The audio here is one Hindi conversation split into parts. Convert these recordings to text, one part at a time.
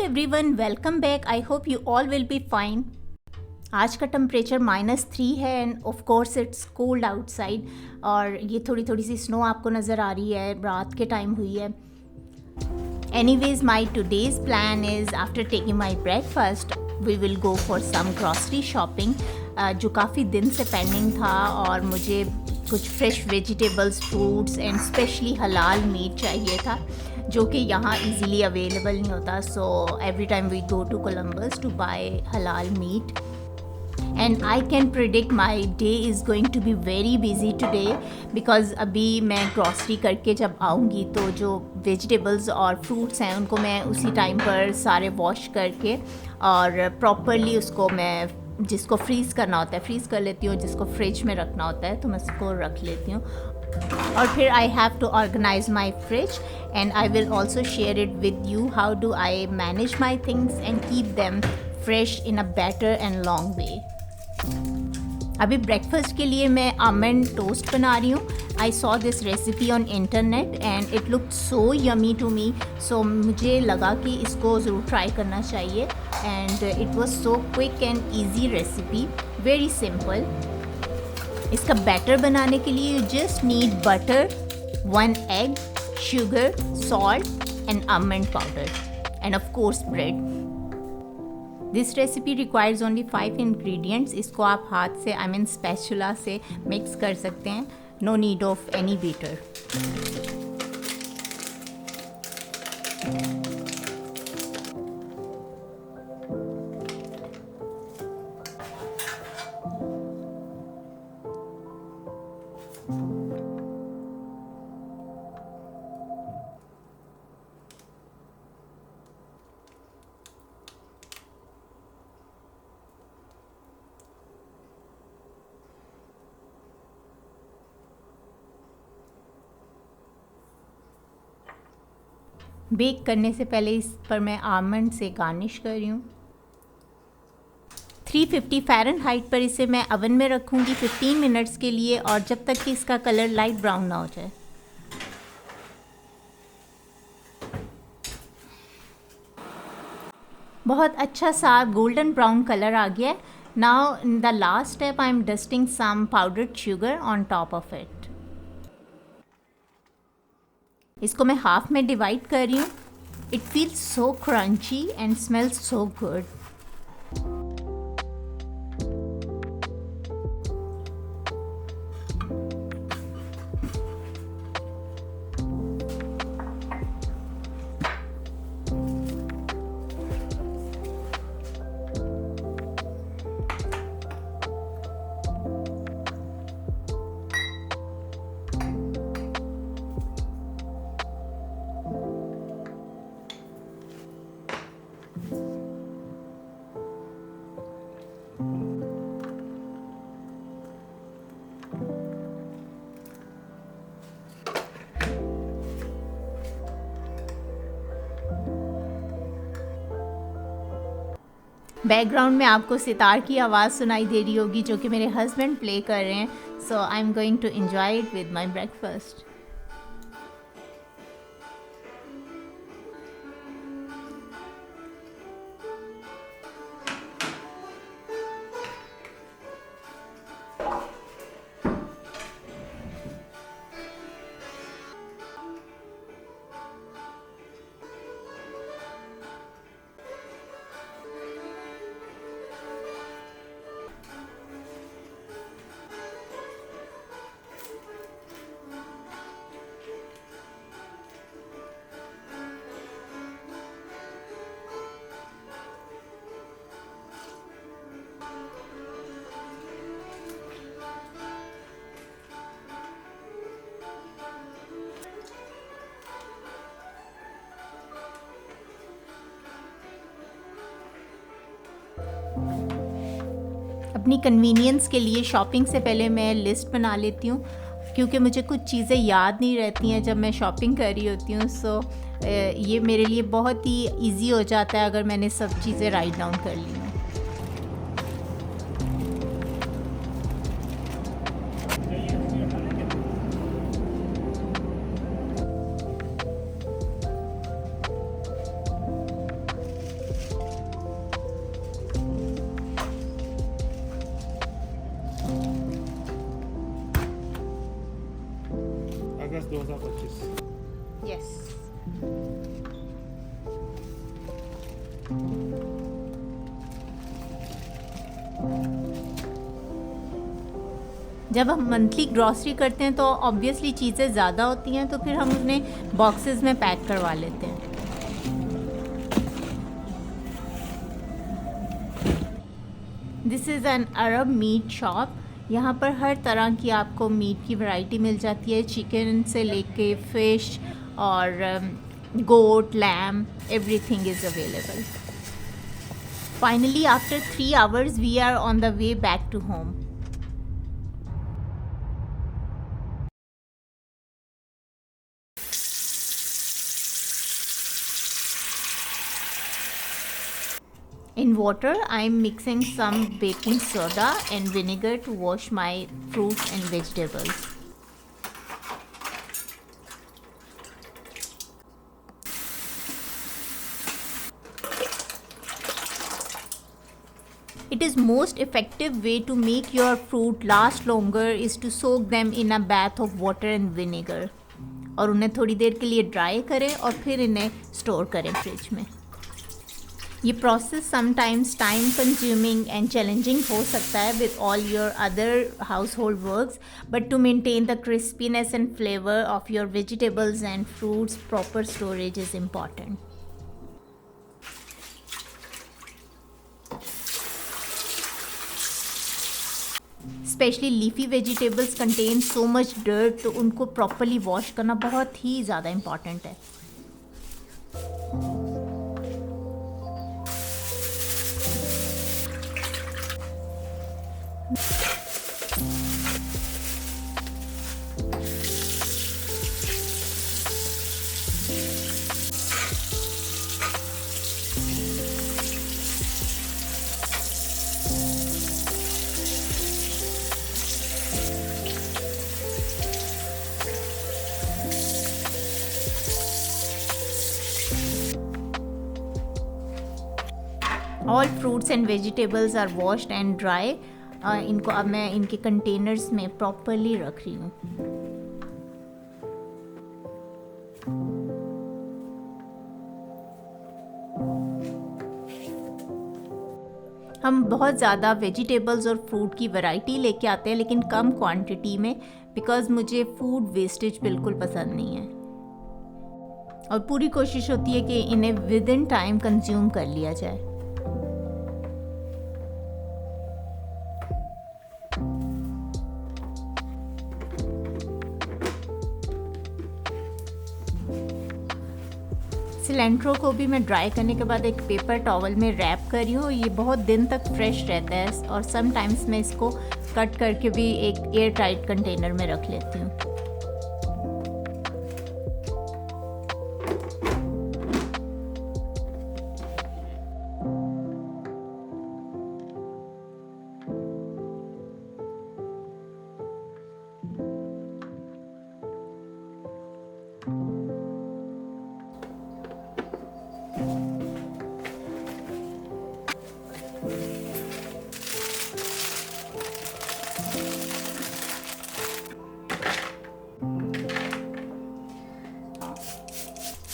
Everyone, welcome back. I hope you all will be fine. आज का टेम्परेचर -3 है end of course it's cold outside. और ये थोड़ी थोड़ी सी स्नो आपको नज़र आ रही है, रात के टाइम हुई है। Anyways, my today's plan is after taking my breakfast we will go for some grocery shopping, जो काफ़ी दिन से पेंडिंग था। और मुझे कुछ fresh vegetables, fruits and specially हलाल मीट चाहिए था, जो कि यहाँ इजीली अवेलेबल नहीं होता। So every time we go to Columbus to buy हलाल meat and I can predict my day is going to be very busy today, because अभी मैं ग्रॉसरी करके जब आऊँगी तो जो वेजिटेबल्स और फ्रूट्स हैं उनको मैं उसी टाइम पर सारे वॉश करके और प्रॉपरली उसको मैं, जिसको फ्रीज़ करना होता है फ्रीज़ कर लेती हूँ, जिसको फ्रिज में रखना होता है तो मैं उसको रख लेती हूँ। और फिर I have to organise my fridge and I will also share it with you how do I manage my things and keep them fresh in a better and long way. अभी ब्रेकफास्ट के लिए मैं आमंड टोस्ट बना रही हूँ। I saw this recipe on internet and it looked so yummy to me, so मुझे लगा कि इसको ज़रूर ट्राई करना चाहिए। And it was so quick and easy recipe, very simple. इसका बैटर बनाने के लिए you just need butter, 1 egg, sugar, salt and almond powder and of course bread. This recipe requires only 5 ingredients. इसको आप हाथ से spatula से मिक्स कर सकते हैं. No need of any beater. Bake करने से पहले इस पर मैं आमंड से गार्निश कर रही हूँ। 350 फ़ारेनहाइट पर इसे मैं अवन में रखूँगी 15 मिनट्स के लिए, और जब तक कि इसका कलर लाइट ब्राउन ना हो जाए। बहुत अच्छा सा गोल्डन ब्राउन कलर आ गया है। Now in the last step I am dusting some powdered sugar on top of it. इसको मैं हाफ में डिवाइड कर रही हूँ। It feels so crunchy and smells so good. Background में आपको सितार की आवाज़ सुनाई दे रही होगी, जो कि मेरे हस्बैंड प्ले कर रहे हैं। So I am going to enjoy it with my breakfast. अपनी कन्वीनियंस के लिए शॉपिंग से पहले मैं लिस्ट बना लेती हूँ, क्योंकि मुझे कुछ चीज़ें याद नहीं रहती हैं जब मैं शॉपिंग कर रही होती हूँ। सो ये मेरे लिए बहुत ही इजी हो जाता है अगर मैंने सब चीज़ें राइट डाउन कर ली हैं। अगस्त 2025। यस। जब हम मंथली ग्रॉसरी करते हैं तो ऑब्वियसली चीज़ें ज़्यादा होती हैं, तो फिर हम उन्हें बॉक्सेस में पैक करवा लेते हैं। This is an Arab meat shop. यहाँ पर हर तरह की आपको मीट की वैरायटी मिल जाती है, चिकन से लेके फ़िश और goat, lamb, everything is available. Finally after 3 hours we are on the way back to home. In water, I am mixing some baking soda and vinegar to wash my fruits and vegetables. It is most effective way to make your fruit last longer is to soak them in a bath of water and vinegar. और उन्हें थोड़ी देर के लिए ड्राई करें और फिर इन्हें स्टोर करें फ्रिज में। ये process sometimes time consuming and challenging हो सकता है with all your other household works, but to maintain the crispiness and flavour of your vegetables and fruits, proper storage is important. Specially leafy vegetables contain so much dirt, तो उनको प्रॉपरली वॉश करना बहुत ही ज़्यादा इम्पॉर्टेंट है। All fruits and vegetables are washed and dry. इनको अब मैं इनके कंटेनर्स में प्रॉपरली रख रही हूँ। हम बहुत ज़्यादा वेजिटेबल्स और फ्रूट की वैरायटी लेके आते हैं, लेकिन कम क्वांटिटी में, बिकॉज़ मुझे फूड वेस्टेज बिल्कुल पसंद नहीं है और पूरी कोशिश होती है कि इन्हें विद इन टाइम कंज्यूम कर लिया जाए। सिलेंट्रो को भी मैं ड्राई करने के बाद एक पेपर टॉवल में रैप कर रही हूँ। ये बहुत दिन तक फ्रेश रहता है और समटाइम्स मैं इसको कट करके भी एक एयर टाइट कंटेनर में रख लेती हूँ।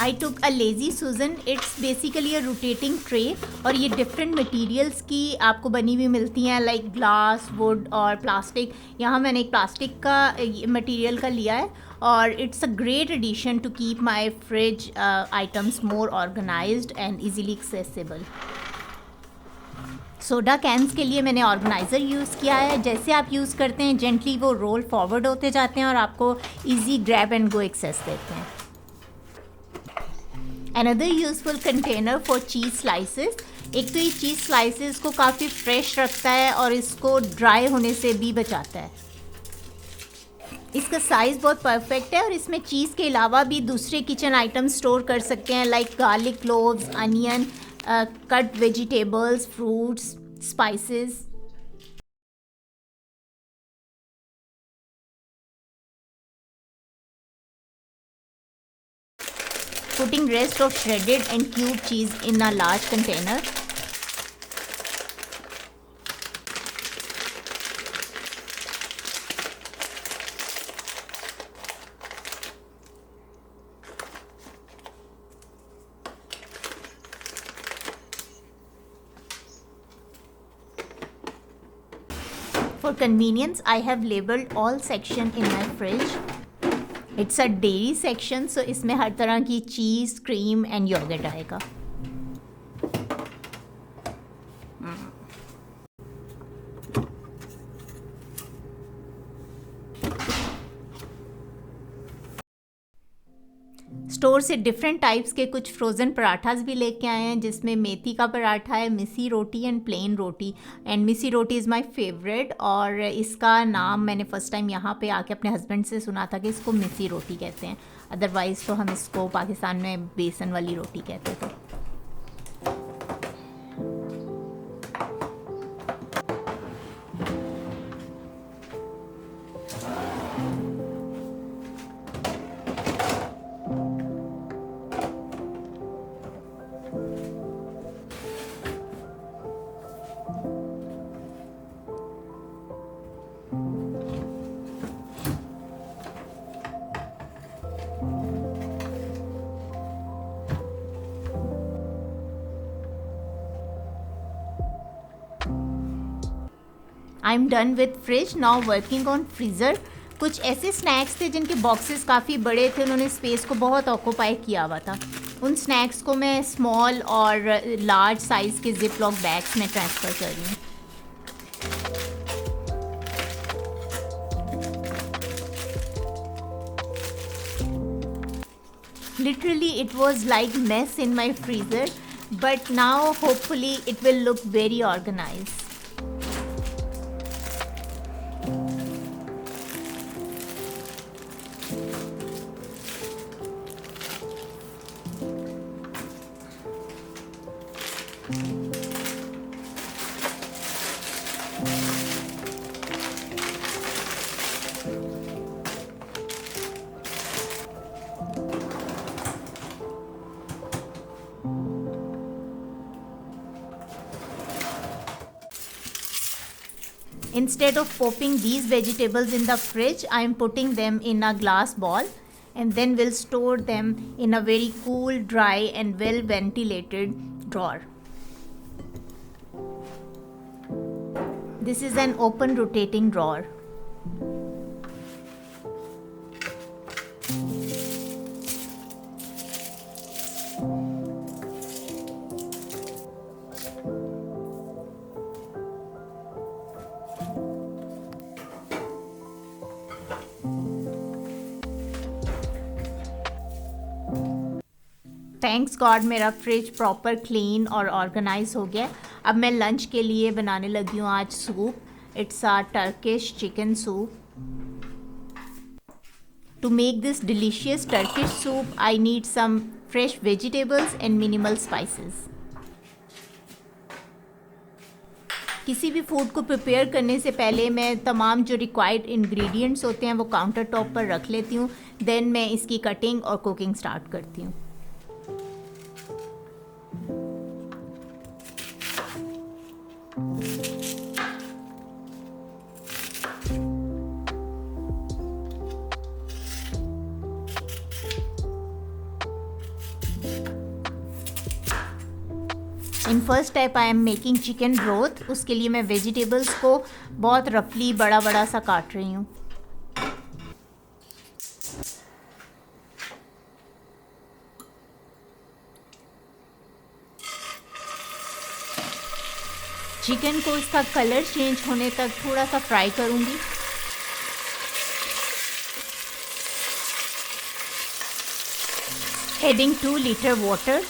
I took a lazy Susan. It's basically a rotating tray और ये डिफरेंट मटेरियल्स की आपको बनी हुई मिलती हैं, लाइक ग्लास, वुड और प्लास्टिक। यहाँ मैंने एक प्लास्टिक का मटेरियल का लिया है और it's a great addition to keep my fridge items more organised and easily accessible. Soda cans के लिए मैंने ऑर्गेनाइज़र यूज़ किया है। जैसे आप यूज़ करते हैं जेंटली वो रोल फॉरवर्ड होते जाते हैं और आपको easy grab and go access देते हैं। Another useful container for cheese slices. एक तो ये चीज़ स्लाइसेस को काफ़ी फ्रेश रखता है और इसको ड्राई होने से भी बचाता है। इसका साइज़ बहुत परफेक्ट है और इसमें चीज़ के अलावा भी दूसरे किचन आइटम स्टोर कर सकते हैं, like garlic cloves, onion, cut vegetables, fruits, spices. Putting rest of shredded and cubed cheese in a large container. For convenience, I have labeled all section in my fridge. It's a dairy section, so इसमें हर तरह की चीज़, क्रीम एंड योगर्ट आएगा. स्टोर से डिफरेंट टाइप्स के कुछ फ्रोज़न पराठास भी लेके आए हैं, जिसमें मेथी का पराठा है, मिसी रोटी एंड प्लेन रोटी. एंड मिसी रोटी इज़ माय फेवरेट, और इसका नाम मैंने फ़र्स्ट टाइम यहाँ पे आके अपने हस्बैंड से सुना था कि इसको मिसी रोटी कहते हैं. अदरवाइज़ तो हम इसको पाकिस्तान में बेसन वाली रोटी कहते थे. I am done with fridge, now working on freezer. कुछ ऐसे स्नैक्स थे जिनके बॉक्सेस काफ़ी बड़े थे, उन्होंने स्पेस को बहुत ऑक्यूपाई किया हुआ था. उन स्नैक्स को मैं स्मॉल और लार्ज साइज़ के जिप लॉक बैग्स में ट्रांसफ़र कर रही हूँ. Literally it was like mess in my freezer, but now hopefully it will look very organized. Instead of popping these vegetables in the fridge, I am putting them in a glass ball, and then we'll store them in a very cool, dry and well ventilated drawer. This is an open rotating drawer. Thanks God मेरा फ्रिज प्रॉपर क्लीन और ऑर्गेनाइज हो गया. अब मैं लंच के लिए बनाने लगी हूँ आज soup. It's a Turkish chicken soup. To make this delicious Turkish soup I need some fresh vegetables and minimal spices. किसी भी फूड को प्रिपेयर करने से पहले मैं तमाम जो रिक्वायर्ड इंग्रेडिएंट्स होते हैं वो काउंटर टॉप पर रख लेती हूँ. देन मैं इसकी कटिंग और कुकिंग स्टार्ट करती हूँ. In first step I am making chicken broth. उसके लिए मैं वेजिटेबल्स को बहुत रफली बड़ा बड़ा सा काट रही हूँ. चिकन को इसका कलर चेंज होने तक थोड़ा सा फ्राई करूँगी. Adding 2 litre water.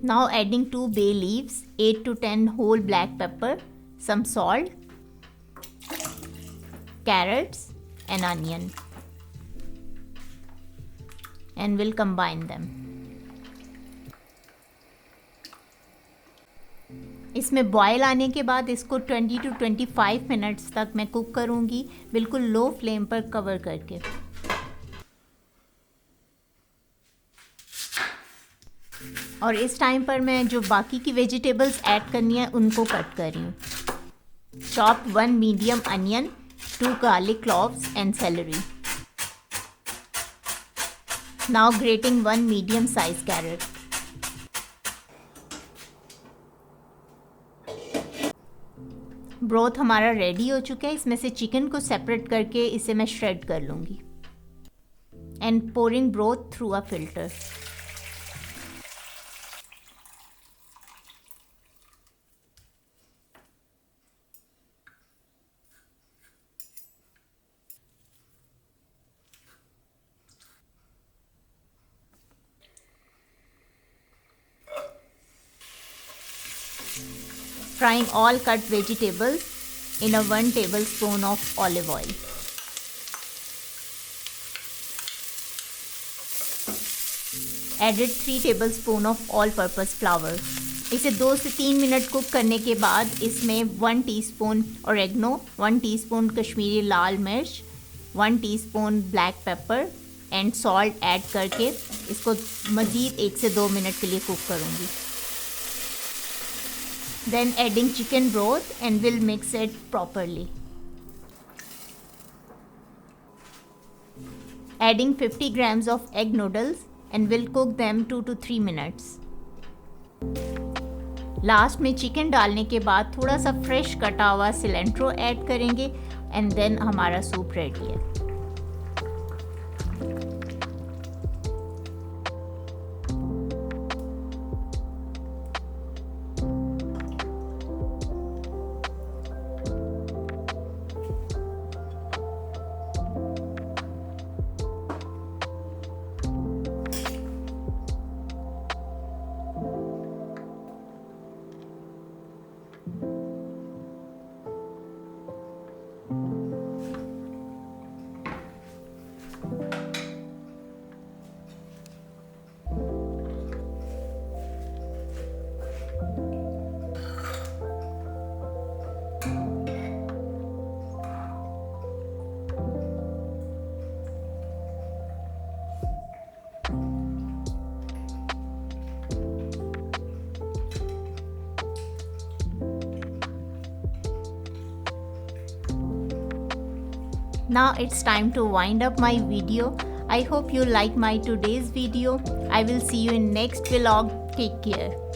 Now adding 2 bay leaves, 8 to 10 whole black pepper, some salt, carrots and onion, and we'll combine them. इसमें बॉयल आने के बाद इसको 20 to 25 मिनट्स तक मैं कुक करूँगी, बिल्कुल लो फ्लेम पर कवर करके. और इस टाइम पर मैं जो बाकी की वेजिटेबल्स ऐड करनी है उनको कट कर रही हूँ. Chop 1 medium onion, 2 garlic cloves and celery. Now grating 1 medium size carrot. Broth हमारा रेडी हो चुका है। इसमें से चिकन को सेपरेट करके इसे मैं श्रेड कर लूँगी and pouring broth through a filter. Frying all cut vegetables in a 1 tablespoon of olive oil. Added 3 tablespoon of all-purpose flour. इसे 2 से 3 मिनट कुक करने के बाद इसमें 1 टीस्पून ओरेगनो, 1 टीस्पून कश्मीरी लाल मिर्च, 1 teaspoon black pepper and salt add करके इसको मज़ीद 1 से 2 मिनट के लिए कुक करूँगी। Then adding chicken broth and will mix it properly. Adding 50 grams of egg noodles and will cook them 2 to 3 minutes. Last में चिकन डालने के बाद थोड़ा सा फ्रेश कटा हुआ सिलेंट्रो ऐड करेंगे एंड देन हमारा सूप रेडी है। Now it's time to wind up my video. I hope you like my today's video. I will see you in next vlog. Take care.